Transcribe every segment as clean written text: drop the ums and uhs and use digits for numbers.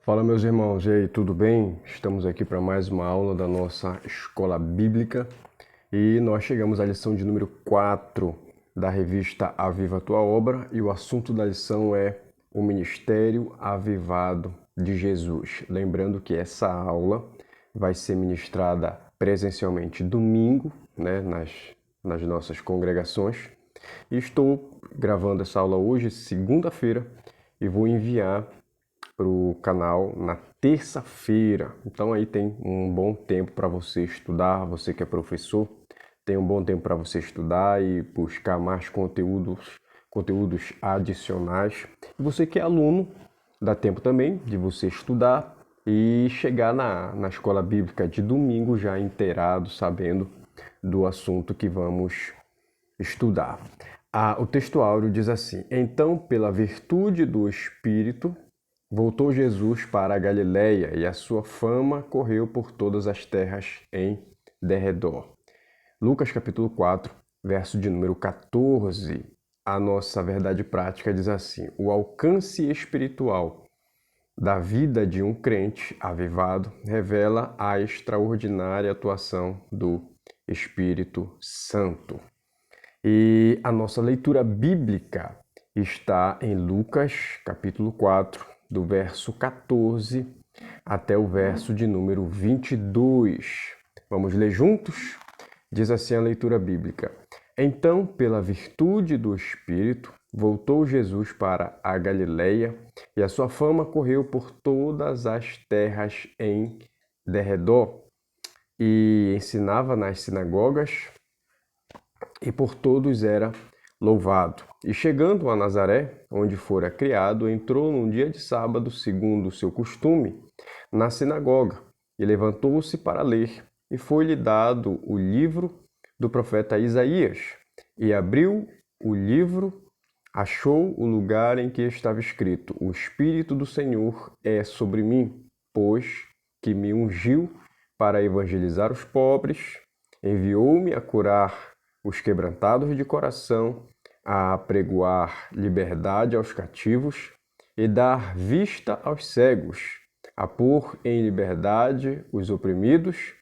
Fala, meus irmãos, e aí, tudo bem? Estamos aqui para mais uma aula da nossa escola bíblica e nós chegamos à lição de número 4 da revista Aviva a Tua Obra e o assunto da lição é o Ministério Avivado de Jesus. Lembrando que essa aula vai ser ministrada presencialmente domingo, nas nossas congregações. E estou gravando essa aula hoje, segunda-feira, e vou enviar para o canal na terça-feira. Então aí tem um bom tempo para você estudar, você que é professor, tem um bom tempo para você estudar e buscar mais conteúdos adicionais. E você que é aluno, dá tempo também de você estudar e chegar na escola bíblica de domingo já inteirado, sabendo do assunto que vamos estudar. O texto áureo diz assim: Então, pela virtude do Espírito, voltou Jesus para a Galiléia e a sua fama correu por todas as terras em derredor. Lucas capítulo 4, verso de número 14. A nossa verdade prática diz assim: o alcance espiritual da vida de um crente avivado revela a extraordinária atuação do Espírito Santo. E a nossa leitura bíblica está em Lucas capítulo 4, do verso 14 até o verso de número 22. Vamos ler juntos? Diz assim a leitura bíblica: Então, pela virtude do Espírito, voltou Jesus para a Galiléia e a sua fama correu por todas as terras em derredor e ensinava nas sinagogas e por todos era louvado. E chegando a Nazaré, onde fora criado, entrou num dia de sábado, segundo o seu costume, na sinagoga, e levantou-se para ler. E foi-lhe dado o livro do profeta Isaías. E abriu o livro, achou o lugar em que estava escrito: O Espírito do Senhor é sobre mim, pois que me ungiu para evangelizar os pobres, enviou-me a curar os quebrantados de coração, a apregoar liberdade aos cativos e dar vista aos cegos, a pôr em liberdade os oprimidos,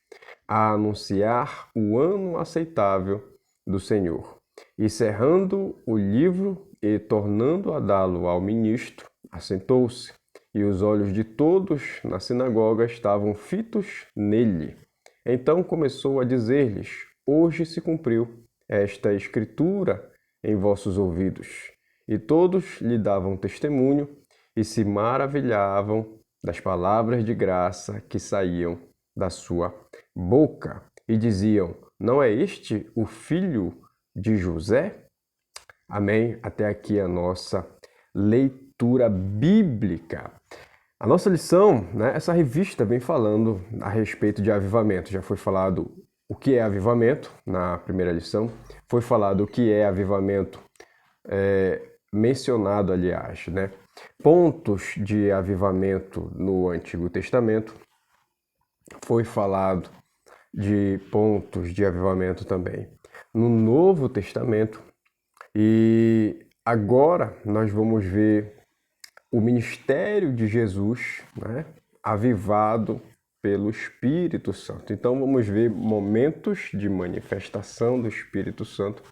a anunciar o ano aceitável do Senhor. E cerrando o livro e tornando a dá-lo ao ministro, assentou-se, e os olhos de todos na sinagoga estavam fitos nele. Então começou a dizer-lhes: Hoje se cumpriu esta escritura em vossos ouvidos. E todos lhe davam testemunho e se maravilhavam das palavras de graça que saíam da sua boca. E diziam: Não é este o filho de José? Amém? Até aqui a nossa leitura bíblica. A nossa lição, essa revista vem falando a respeito de avivamento. Já foi falado o que é avivamento na primeira lição, foi falado o que é avivamento, mencionado, aliás, pontos de avivamento no Antigo Testamento, foi falado de pontos de avivamento também no Novo Testamento, e agora nós vamos ver o ministério de Jesus, avivado pelo Espírito Santo. Então vamos ver momentos de manifestação do Espírito Santo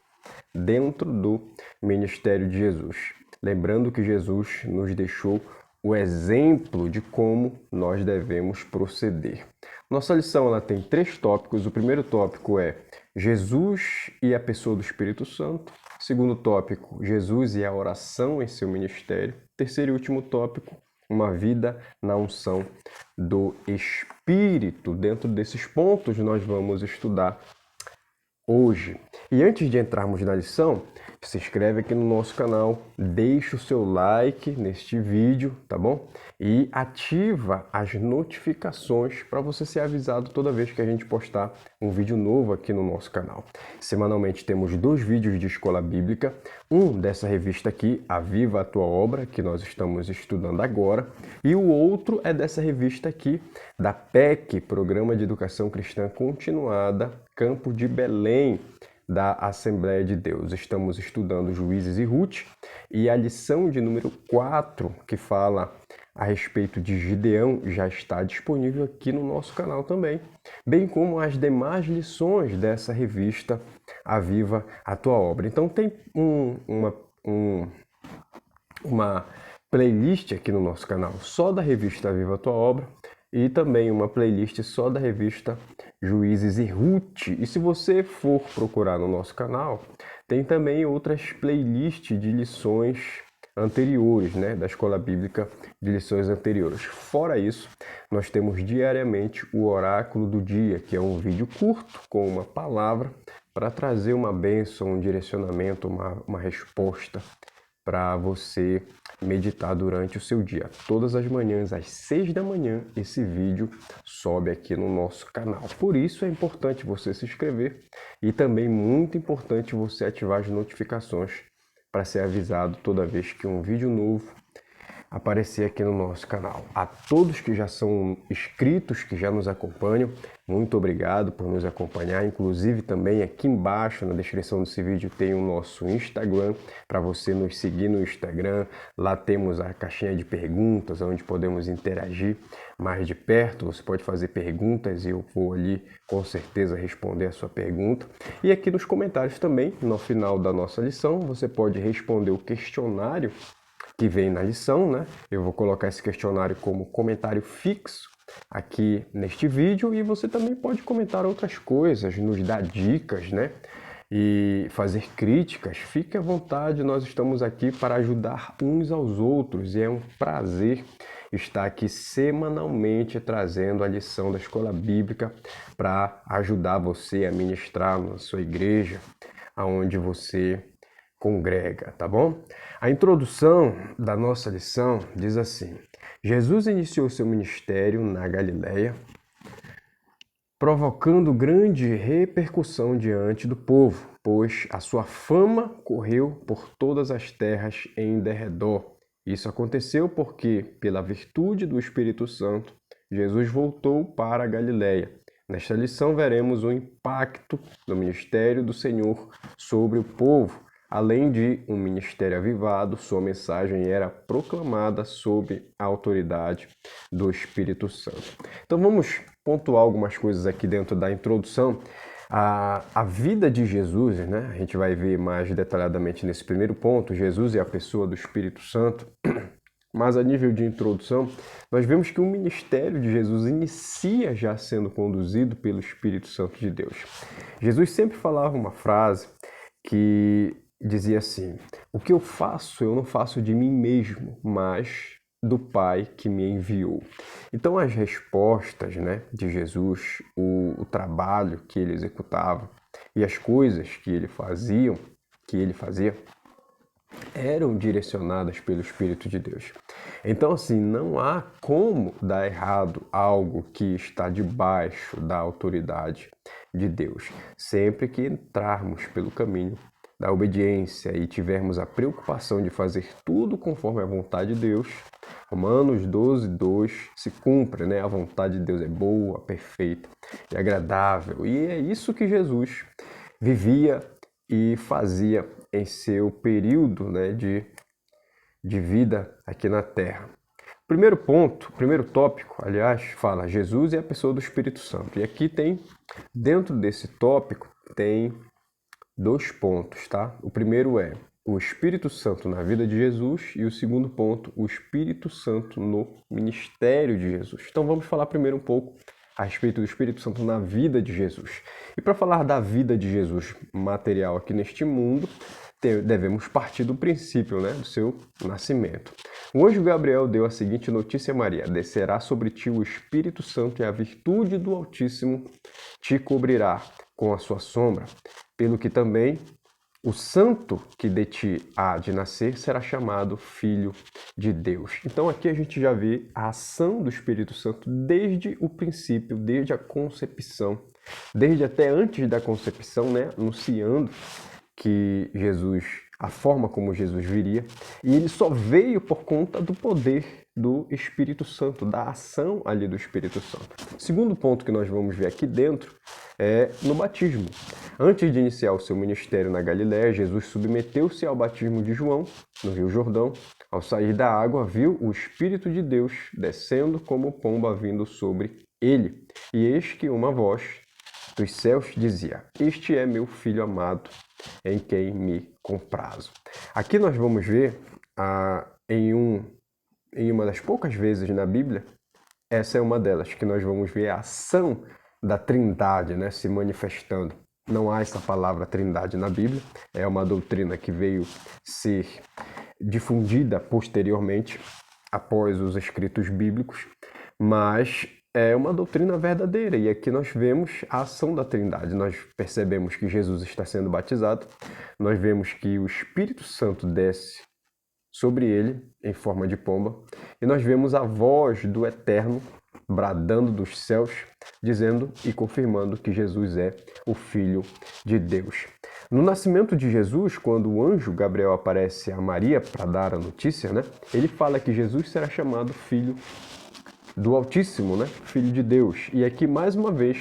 dentro do ministério de Jesus. Lembrando que Jesus nos deixou o exemplo de como nós devemos proceder. Nossa lição ela tem 3 tópicos. O primeiro tópico é Jesus e a pessoa do Espírito Santo. Segundo tópico, Jesus e a oração em seu ministério. Terceiro e último tópico, uma vida na unção do Espírito. Dentro desses pontos nós vamos estudar hoje. E antes de entrarmos na lição, se inscreve aqui no nosso canal, deixa o seu like neste vídeo, tá bom? E ativa as notificações para você ser avisado toda vez que a gente postar um vídeo novo aqui no nosso canal. Semanalmente temos 2 vídeos de escola bíblica, um dessa revista aqui, Aviva a Tua Obra, que nós estamos estudando agora, e o outro é dessa revista aqui, da PEC, Programa de Educação Cristã Continuada, Campo de Belém, da Assembleia de Deus. Estamos estudando Juízes e Ruth e a lição de número 4, que fala a respeito de Gideão já está disponível aqui no nosso canal também, bem como as demais lições dessa revista A Viva a Tua Obra. Então tem uma playlist aqui no nosso canal só da revista A Viva a Tua Obra e também uma playlist só da revista Juízes e Ruth. E se você for procurar no nosso canal, tem também outras playlists de lições anteriores, né, da Escola Bíblica de lições anteriores. Fora isso, nós temos diariamente o Oráculo do Dia, que é um vídeo curto com uma palavra para trazer uma bênção, um direcionamento, uma resposta para você meditar durante o seu dia. Todas as manhãs, às 6 da manhã, esse vídeo sobe aqui no nosso canal. Por isso é importante você se inscrever e também muito importante você ativar as notificações para ser avisado toda vez que um vídeo novo aparecer aqui no nosso canal. A todos que já são inscritos, que já nos acompanham, muito obrigado por nos acompanhar. Inclusive também aqui embaixo na descrição desse vídeo tem o nosso Instagram, para você nos seguir no Instagram. Lá temos a caixinha de perguntas, onde podemos interagir mais de perto. Você pode fazer perguntas e eu vou ali com certeza responder a sua pergunta. E aqui nos comentários também, no final da nossa lição, você pode responder o questionário que vem na lição, né? Eu vou colocar esse questionário como comentário fixo aqui neste vídeo e você também pode comentar outras coisas, nos dar dicas, né? E fazer críticas. Fique à vontade, nós estamos aqui para ajudar uns aos outros e é um prazer estar aqui semanalmente trazendo a lição da Escola Bíblica para ajudar você a ministrar na sua igreja, aonde você congrega, tá bom? A introdução da nossa lição diz assim: Jesus iniciou seu ministério na Galileia, provocando grande repercussão diante do povo, pois a sua fama correu por todas as terras em derredor. Isso aconteceu porque, pela virtude do Espírito Santo, Jesus voltou para a Galileia. Nesta lição veremos o impacto do ministério do Senhor sobre o povo. Além de um ministério avivado, sua mensagem era proclamada sob a autoridade do Espírito Santo. Então vamos pontuar algumas coisas aqui dentro da introdução. A vida de Jesus, né? A gente vai ver mais detalhadamente nesse primeiro ponto, Jesus é a pessoa do Espírito Santo. Mas a nível de introdução, nós vemos que o ministério de Jesus inicia já sendo conduzido pelo Espírito Santo de Deus. Jesus sempre falava uma frase que dizia assim: o que eu faço, eu não faço de mim mesmo, mas do Pai que me enviou. Então as respostas, né, de Jesus, o trabalho que ele executava e as coisas que ele fazia, eram direcionadas pelo Espírito de Deus. Então, assim, não há como dar errado algo que está debaixo da autoridade de Deus. Sempre que entrarmos pelo caminho da obediência e tivermos a preocupação de fazer tudo conforme a vontade de Deus, Romanos 12, 2 se cumpre, né? A vontade de Deus é boa, perfeita e agradável. E é isso que Jesus vivia e fazia em seu período, né, de vida aqui na Terra. Primeiro ponto, primeiro tópico, aliás, fala Jesus é a pessoa do Espírito Santo. E aqui tem, dentro desse tópico, tem 2 pontos, tá? O primeiro é o Espírito Santo na vida de Jesus e o segundo ponto, o Espírito Santo no ministério de Jesus. Então vamos falar primeiro um pouco a respeito do Espírito Santo na vida de Jesus. E para falar da vida de Jesus material aqui neste mundo, devemos partir do princípio, né, do seu nascimento. O anjo Gabriel deu a seguinte notícia a Maria: descerá sobre ti o Espírito Santo e a virtude do Altíssimo te cobrirá com a sua sombra, pelo que também o santo que de ti há de nascer será chamado Filho de Deus. Então aqui a gente já vê a ação do Espírito Santo desde o princípio, desde a concepção, desde até antes da concepção, né, anunciando que Jesus, a forma como Jesus viria, e ele só veio por conta do poder do Espírito Santo, da ação ali do Espírito Santo. Segundo ponto que nós vamos ver aqui dentro é no batismo. Antes de iniciar o seu ministério na Galiléia, Jesus submeteu-se ao batismo de João, no Rio Jordão. Ao sair da água, viu o Espírito de Deus descendo como pomba vindo sobre ele. E eis que uma voz dos céus dizia: Este é meu Filho amado, em quem me comprazo. Aqui nós vamos ver em uma das poucas vezes na Bíblia, essa é uma delas, que nós vamos ver a ação da Trindade, né, se manifestando. Não há essa palavra Trindade na Bíblia, é uma doutrina que veio ser difundida posteriormente, após os escritos bíblicos, mas é uma doutrina verdadeira, e aqui nós vemos a ação da Trindade. Nós percebemos que Jesus está sendo batizado, nós vemos que o Espírito Santo desce sobre ele em forma de pomba, e nós vemos a voz do Eterno bradando dos céus, dizendo e confirmando que Jesus é o Filho de Deus. No nascimento de Jesus, quando o anjo Gabriel aparece a Maria para dar a notícia, né, ele fala que Jesus será chamado Filho do Altíssimo, né, Filho de Deus. E aqui, mais uma vez,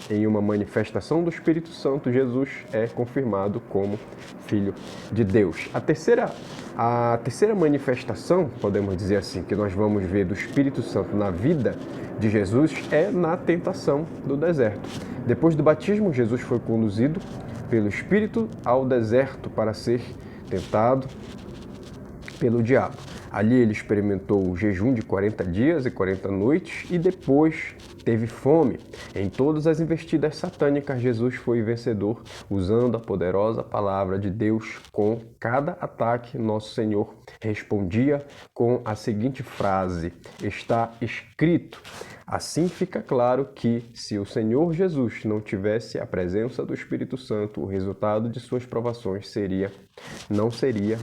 em uma manifestação do Espírito Santo, Jesus é confirmado como Filho de Deus. A terceira manifestação, podemos dizer assim, que nós vamos ver do Espírito Santo na vida de Jesus é na tentação do deserto. Depois do batismo, Jesus foi conduzido pelo Espírito ao deserto para ser tentado pelo diabo. Ali ele experimentou o jejum de 40 dias e 40 noites e depois teve fome. Em todas as investidas satânicas, Jesus foi vencedor, usando a poderosa palavra de Deus. Com cada ataque, nosso Senhor respondia com a seguinte frase: está escrito. Assim fica claro que, se o Senhor Jesus não tivesse a presença do Espírito Santo, o resultado de suas provações não seria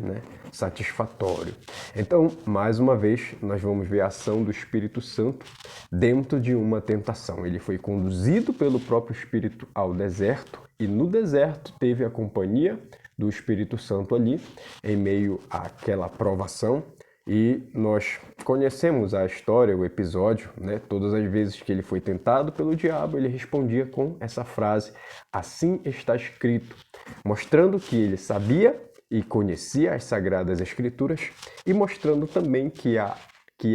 satisfatório. Então, mais uma vez, nós vamos ver a ação do Espírito Santo dentro de uma tentação. Ele foi conduzido pelo próprio Espírito ao deserto e no deserto teve a companhia do Espírito Santo ali, em meio àquela provação. E nós conhecemos a história, o episódio, né? Todas as vezes que ele foi tentado pelo diabo, ele respondia com essa frase: assim está escrito, mostrando que ele sabia e conhecia as Sagradas Escrituras e mostrando também que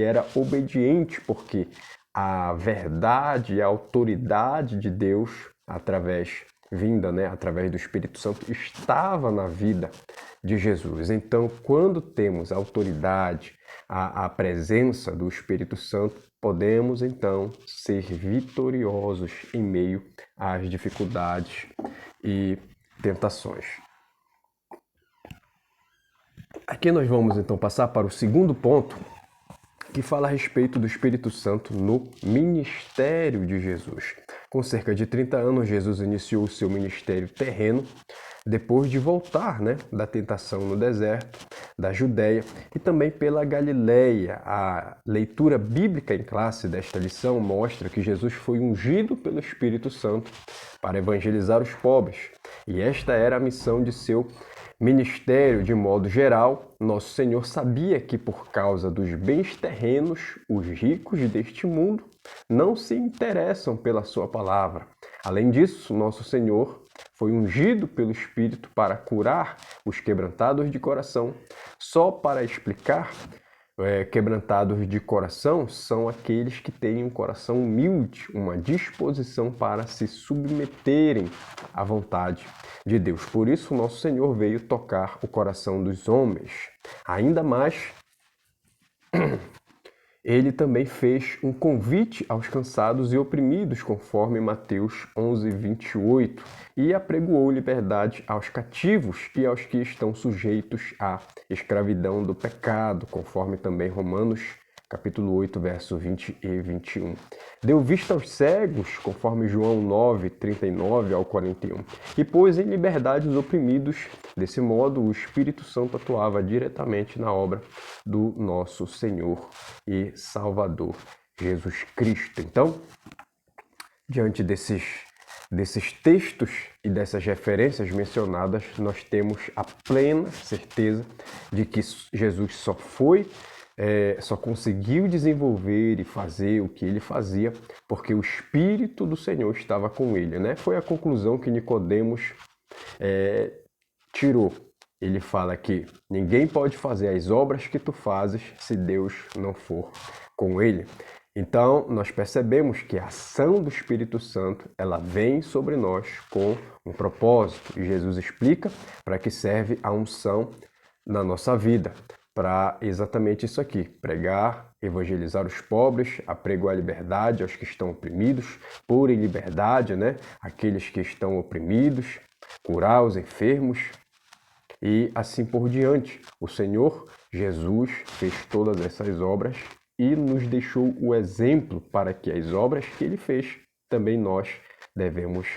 era obediente, porque a verdade e a autoridade de Deus, através do Espírito Santo, estava na vida de Jesus. Então, quando temos a autoridade, a presença do Espírito Santo, podemos então ser vitoriosos em meio às dificuldades e tentações. Aqui nós vamos então passar para o segundo ponto, que fala a respeito do Espírito Santo no ministério de Jesus. Com cerca de 30 anos, Jesus iniciou o seu ministério terreno, depois de voltar da tentação no deserto, da Judéia e também pela Galiléia. A leitura bíblica em classe desta lição mostra que Jesus foi ungido pelo Espírito Santo para evangelizar os pobres, e esta era a missão de seu ministério. De modo geral, nosso Senhor sabia que, por causa dos bens terrenos, os ricos deste mundo não se interessam pela sua palavra. Além disso, nosso Senhor foi ungido pelo Espírito para curar os quebrantados de coração. Só para explicar, quebrantados de coração são aqueles que têm um coração humilde, uma disposição para se submeterem à vontade de Deus. Por isso, nosso Senhor veio tocar o coração dos homens. Ainda mais, ele também fez um convite aos cansados e oprimidos, conforme Mateus 11, 28, e apregoou liberdade aos cativos e aos que estão sujeitos à escravidão do pecado, conforme também Romanos capítulo 8, verso 20 e 21. Deu vista aos cegos, conforme João 9, 39 ao 41, e pôs em liberdade os oprimidos. Desse modo, o Espírito Santo atuava diretamente na obra do nosso Senhor e Salvador Jesus Cristo. Então, diante desses textos e dessas referências mencionadas, nós temos a plena certeza de que Jesus só foi só conseguiu desenvolver e fazer o que ele fazia porque o Espírito do Senhor estava com ele, né? Foi a conclusão que Nicodemos tirou. Ele fala que ninguém pode fazer as obras que tu fazes se Deus não for com ele. Então, nós percebemos que a ação do Espírito Santo, ela vem sobre nós com um propósito. E Jesus explica para que serve a unção na nossa vida. Para exatamente isso aqui, pregar, evangelizar os pobres, apregoar a liberdade aos que estão oprimidos, pôr em liberdade, aqueles que estão oprimidos, curar os enfermos e assim por diante. O Senhor Jesus fez todas essas obras e nos deixou o exemplo para que as obras que ele fez, também nós devemos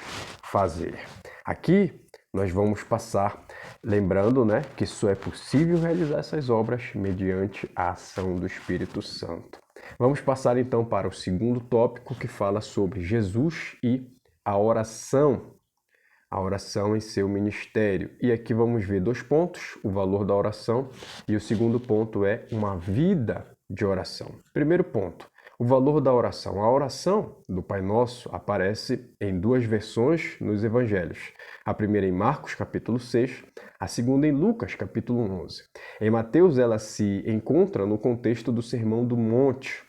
fazer. Aqui nós vamos passar lembrando, que só é possível realizar essas obras mediante a ação do Espírito Santo. Vamos passar então para o segundo tópico, que fala sobre Jesus e a oração em seu ministério. E aqui vamos ver 2 pontos, o valor da oração, e o segundo ponto é uma vida de oração. Primeiro ponto, o valor da oração. A oração do Pai Nosso aparece em 2 versões nos evangelhos. A primeira em Marcos, capítulo 6, a segunda em Lucas, capítulo 11. Em Mateus, ela se encontra no contexto do Sermão do Monte.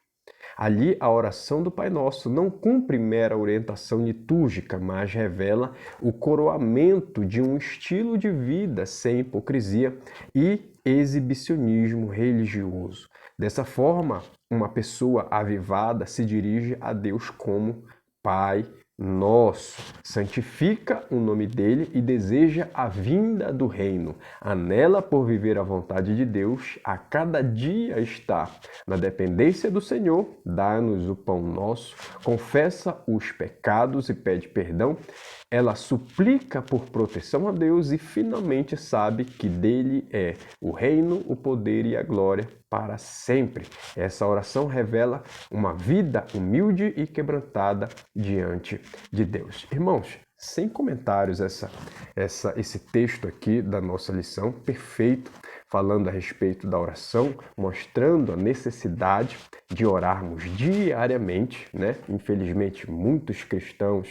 Ali, a oração do Pai Nosso não cumpre mera orientação litúrgica, mas revela o coroamento de um estilo de vida sem hipocrisia e exibicionismo religioso. Dessa forma, uma pessoa avivada se dirige a Deus como Pai Nosso, santifica o nome dele e deseja a vinda do reino. Anela por viver a vontade de Deus, a cada dia está na dependência do Senhor, dá-nos o pão nosso, confessa os pecados e pede perdão. Ela suplica por proteção a Deus e finalmente sabe que dele é o reino, o poder e a glória para sempre. Essa oração revela uma vida humilde e quebrantada diante de Deus. Irmãos, sem comentários esse texto aqui da nossa lição, perfeito, falando a respeito da oração, mostrando a necessidade de orarmos diariamente, Infelizmente, muitos cristãos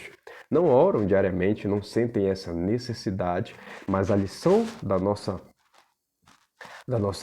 não oram diariamente, não sentem essa necessidade, mas a lição da nossa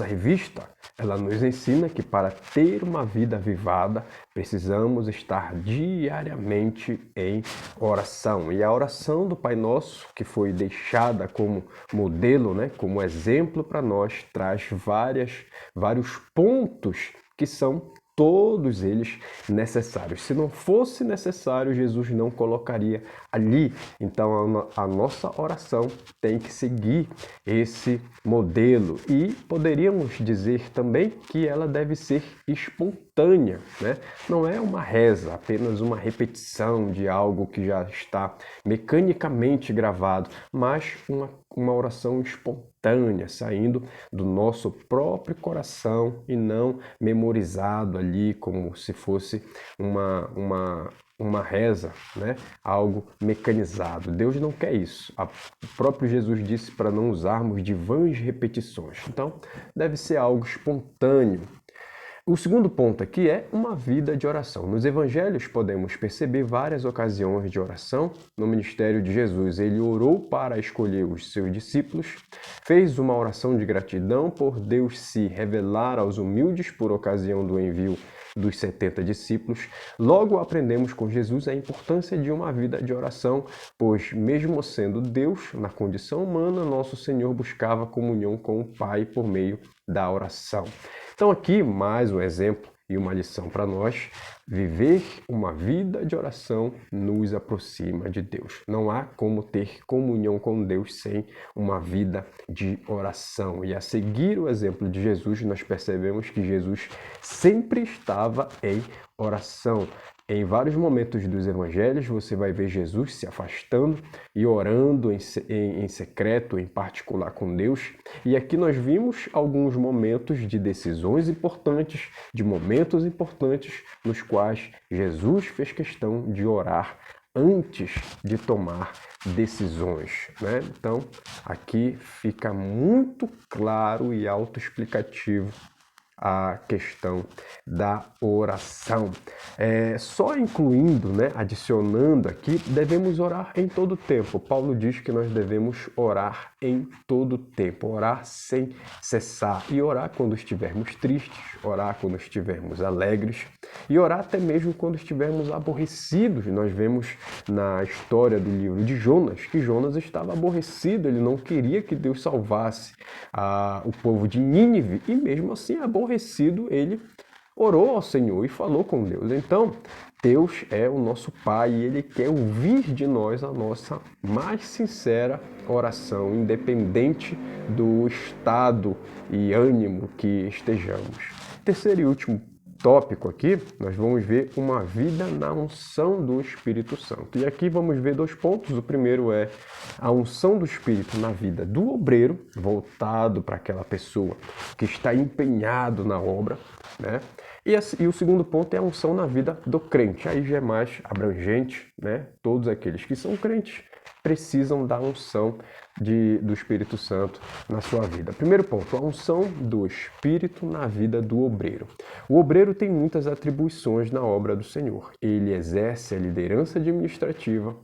revista, ela nos ensina que para ter uma vida avivada, precisamos estar diariamente em oração. E a oração do Pai Nosso, que foi deixada como modelo, como exemplo para nós, traz vários pontos que são todos eles necessários. Se não fosse necessário, Jesus não colocaria ali. Então, a nossa oração tem que seguir esse modelo. E poderíamos dizer também que ela deve ser espontânea, Não é uma reza, apenas uma repetição de algo que já está mecanicamente gravado, mas uma oração espontânea, saindo do nosso próprio coração e não memorizado ali como se fosse uma reza, Algo mecanizado. Deus não quer isso. O próprio Jesus disse para não usarmos de vãs repetições. Então, deve ser algo espontâneo. O segundo ponto aqui é uma vida de oração. Nos evangelhos podemos perceber várias ocasiões de oração no ministério de Jesus. Ele orou para escolher os seus discípulos, fez uma oração de gratidão por Deus se revelar aos humildes por ocasião do envio dos 70 discípulos. Logo aprendemos com Jesus a importância de uma vida de oração, pois mesmo sendo Deus, na condição humana, nosso Senhor buscava comunhão com o Pai por meio da oração. Então aqui mais um exemplo e uma lição para nós. Viver uma vida de oração nos aproxima de Deus. Não há como ter comunhão com Deus sem uma vida de oração. E a seguir o exemplo de Jesus, nós percebemos que Jesus sempre estava em oração. Em vários momentos dos evangelhos, você vai ver Jesus se afastando e orando em secreto, em particular com Deus. E aqui nós vimos alguns momentos de decisões importantes, de momentos importantes, nos quais Jesus fez questão de orar antes de tomar decisões, Então, aqui fica muito claro e autoexplicativo a questão da oração. Só incluindo, adicionando aqui, devemos orar em todo tempo. Paulo diz que nós devemos orar em todo tempo, orar sem cessar, e orar quando estivermos tristes, orar quando estivermos alegres e orar até mesmo quando estivermos aborrecidos. Nós vemos na história do livro de Jonas que Jonas estava aborrecido, ele não queria que Deus salvasse o povo de Nínive, e mesmo assim, aborrecido, ele orou ao Senhor e falou com Deus. Então, Deus é o nosso Pai e Ele quer ouvir de nós a nossa mais sincera oração, independente do estado e ânimo que estejamos. Terceiro e último tópico aqui, nós vamos ver uma vida na unção do Espírito Santo. E aqui vamos ver 2 pontos. O primeiro é a unção do Espírito na vida do obreiro, voltado para aquela pessoa que está empenhado na obra, E o segundo ponto é a unção na vida do crente. Aí já é mais abrangente, Todos aqueles que são crentes precisam da unção do Espírito Santo na sua vida. Primeiro ponto, a unção do Espírito na vida do obreiro. O obreiro tem muitas atribuições na obra do Senhor. Ele exerce a liderança administrativa,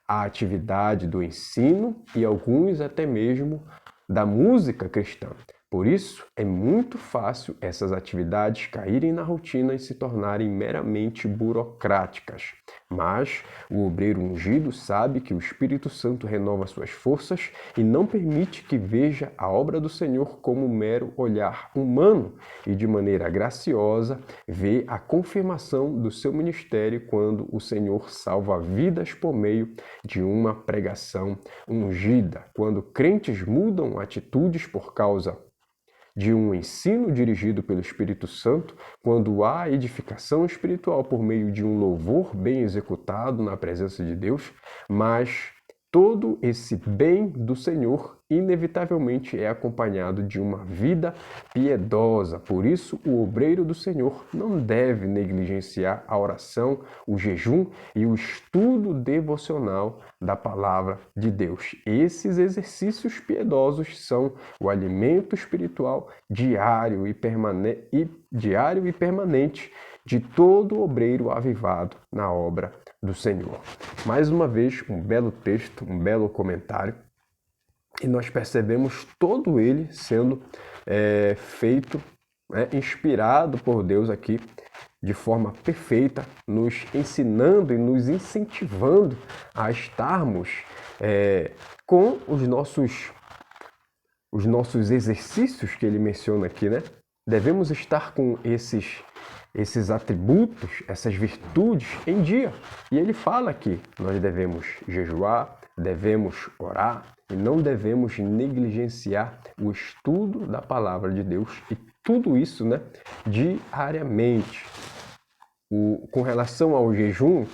a atividade do ensino e alguns até mesmo da música cristã. Por isso, é muito fácil essas atividades caírem na rotina e se tornarem meramente burocráticas. Mas o obreiro ungido sabe que o Espírito Santo renova suas forças e não permite que veja a obra do Senhor como um mero olhar humano, e de maneira graciosa vê a confirmação do seu ministério quando o Senhor salva vidas por meio de uma pregação ungida. Quando crentes mudam atitudes por causa de um ensino dirigido pelo Espírito Santo, quando há edificação espiritual por meio de um louvor bem executado na presença de Deus, mas todo esse bem do Senhor inevitavelmente é acompanhado de uma vida piedosa. Por isso, o obreiro do Senhor não deve negligenciar a oração, o jejum e o estudo devocional da palavra de Deus. Esses exercícios piedosos são o alimento espiritual diário e permanente de todo obreiro avivado na obra do Senhor. Mais uma vez, um belo texto, um belo comentário, e nós percebemos todo ele sendo feito, inspirado por Deus aqui, de forma perfeita, nos ensinando e nos incentivando a estarmos com os nossos exercícios que ele menciona aqui, Devemos estar com esses atributos, essas virtudes em dia. E ele fala que nós devemos jejuar, devemos orar e não devemos negligenciar o estudo da palavra de Deus, e tudo isso, diariamente. Com relação ao jejum,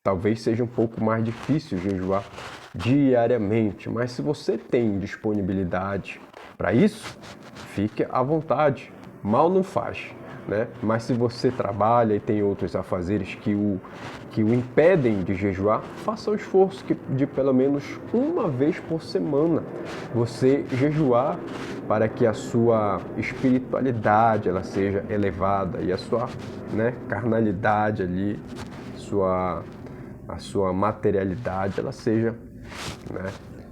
talvez seja um pouco mais difícil jejuar diariamente, mas se você tem disponibilidade para isso, fique à vontade, mal não faz. Mas se você trabalha e tem outros afazeres que o impedem de jejuar, faça o esforço de pelo menos uma vez por semana você jejuar, para que a sua espiritualidade ela seja elevada e a sua carnalidade ali, a sua materialidade ela seja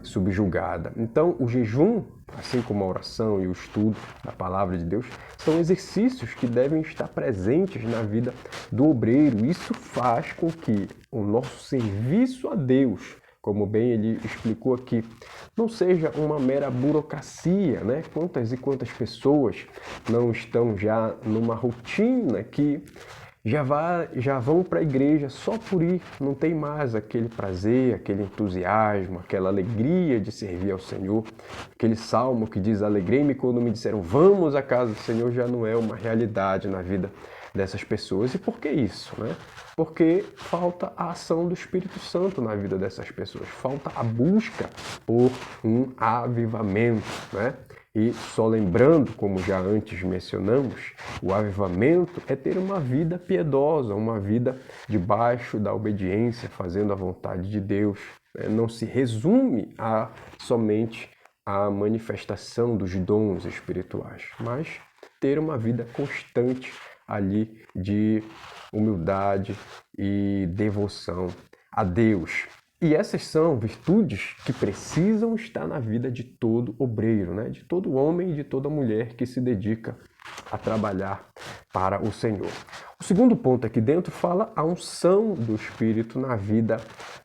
subjugada. Então, o jejum, assim como a oração e o estudo da palavra de Deus, são exercícios que devem estar presentes na vida do obreiro. Isso faz com que o nosso serviço a Deus, como bem ele explicou aqui, não seja uma mera burocracia, Quantas e quantas pessoas não estão já numa rotina que já vão para a igreja só por ir, não tem mais aquele prazer, aquele entusiasmo, aquela alegria de servir ao Senhor. Aquele salmo que diz: alegrei-me quando me disseram vamos à casa do Senhor, já não é uma realidade na vida dessas pessoas. E por que isso? Porque falta a ação do Espírito Santo na vida dessas pessoas, falta a busca por um avivamento, E só lembrando, como já antes mencionamos, o avivamento é ter uma vida piedosa, uma vida debaixo da obediência, fazendo a vontade de Deus. Não se resume somente à manifestação dos dons espirituais, mas ter uma vida constante ali de humildade e devoção a Deus. E essas são virtudes que precisam estar na vida de todo obreiro, né? De todo homem e de toda mulher que se dedica a trabalhar para o Senhor. O segundo ponto aqui dentro fala a unção do Espírito na vida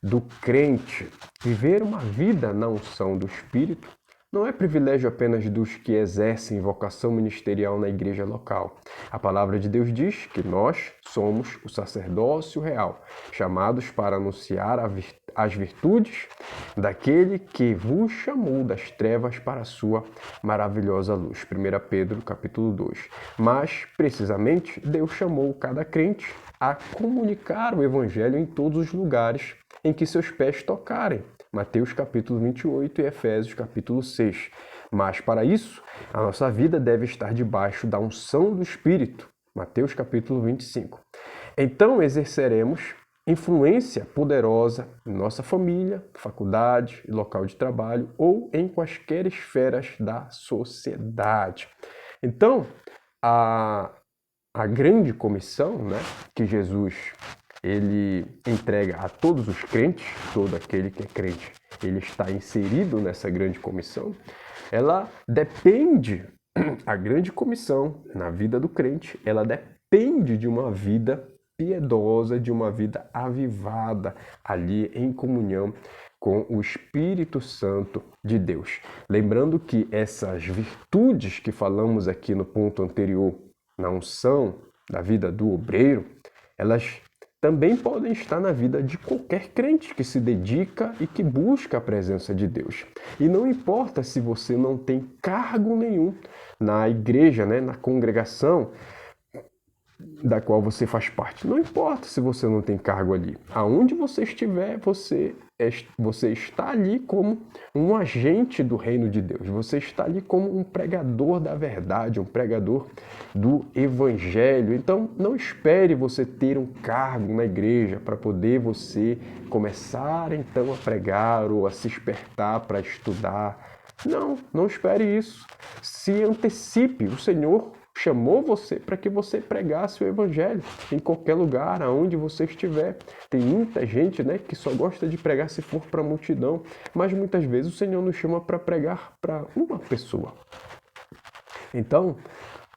do crente. Viver uma vida na unção do Espírito não é privilégio apenas dos que exercem vocação ministerial na igreja local. A palavra de Deus diz que nós somos o sacerdócio real, chamados para anunciar as virtudes daquele que vos chamou das trevas para a sua maravilhosa luz. 1 Pedro, capítulo 2. Mas, precisamente, Deus chamou cada crente a comunicar o evangelho em todos os lugares em que seus pés tocarem. Mateus capítulo 28 e Efésios capítulo 6. Mas para isso, a nossa vida deve estar debaixo da unção do Espírito. Mateus capítulo 25. Então exerceremos influência poderosa em nossa família, faculdade, local de trabalho ou em quaisquer esferas da sociedade. Então, a grande comissão, né, que Jesus ele entrega a todos os crentes, todo aquele que é crente, ele está inserido nessa grande comissão, ela depende, a grande comissão na vida do crente, ela depende de uma vida piedosa, de uma vida avivada, ali em comunhão com o Espírito Santo de Deus. Lembrando que essas virtudes que falamos aqui no ponto anterior, na unção da vida do obreiro, elas também podem estar na vida de qualquer crente que se dedica e que busca a presença de Deus. E não importa se você não tem cargo nenhum na igreja, né, na congregação da qual você faz parte. Não importa se você não tem cargo ali. Aonde você estiver, você está ali como um agente do reino de Deus. Você está ali como um pregador da verdade, um pregador do evangelho. Então, não espere você ter um cargo na igreja para poder você começar então a pregar ou a se espertar para estudar. Não espere isso. Se antecipe. O Senhor chamou você para que você pregasse o evangelho em qualquer lugar, aonde você estiver. Tem muita gente, né, que só gosta de pregar se for para a multidão, mas muitas vezes o Senhor nos chama para pregar para uma pessoa. Então,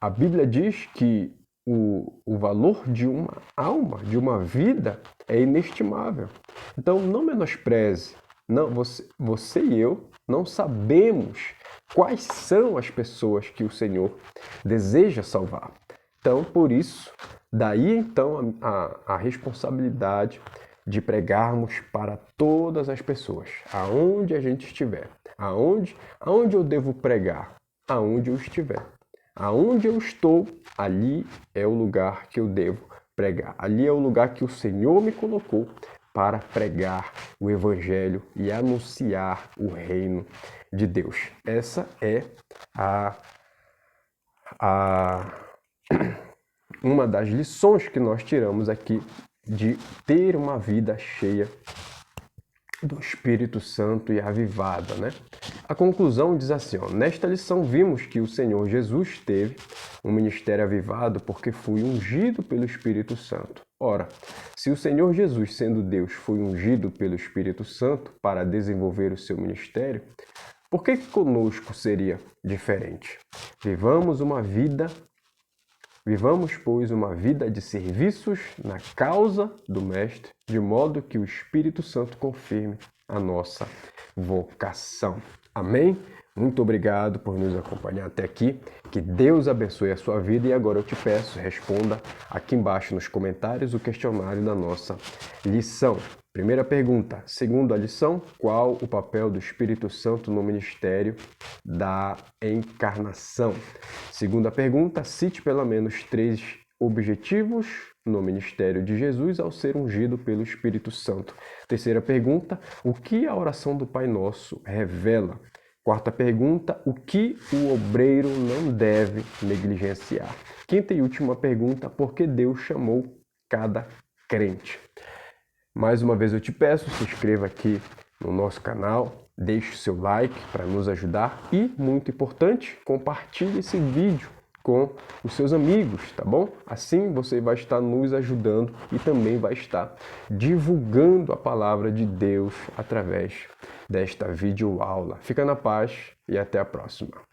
a Bíblia diz que o valor de uma alma, de uma vida, é inestimável. Então, não menospreze. Não, você e eu não sabemos quais são as pessoas que o Senhor deseja salvar. Então, por isso, daí então a responsabilidade de pregarmos para todas as pessoas, aonde a gente estiver. Aonde eu devo pregar? Aonde eu estiver. Aonde eu estou, ali é o lugar que eu devo pregar. Ali é o lugar que o Senhor me colocou para pregar o Evangelho e anunciar o reino de Deus. Essa é uma das lições que nós tiramos aqui de ter uma vida cheia do Espírito Santo e avivada, né? A conclusão diz assim, ó, nesta lição vimos que o Senhor Jesus teve um ministério avivado porque foi ungido pelo Espírito Santo. Ora, se o Senhor Jesus, sendo Deus, foi ungido pelo Espírito Santo para desenvolver o seu ministério, por que conosco seria diferente? Vivamos, pois, uma vida de serviços na causa do Mestre, de modo que o Espírito Santo confirme a nossa vocação. Amém? Muito obrigado por nos acompanhar até aqui. Que Deus abençoe a sua vida. E agora eu te peço, responda aqui embaixo nos comentários o questionário da nossa lição. Primeira pergunta. Segundo a lição, qual o papel do Espírito Santo no ministério da encarnação? Segunda pergunta, cite pelo menos 3 objetivos no ministério de Jesus ao ser ungido pelo Espírito Santo. Terceira pergunta, o que a oração do Pai Nosso revela? Quarta pergunta, o que o obreiro não deve negligenciar? Quinta e última pergunta, por que Deus chamou cada crente? Mais uma vez eu te peço, se inscreva aqui no nosso canal, deixe o seu like para nos ajudar e, muito importante, compartilhe esse vídeo com os seus amigos, tá bom? Assim você vai estar nos ajudando e também vai estar divulgando a palavra de Deus através desta videoaula. Fica na paz e até a próxima.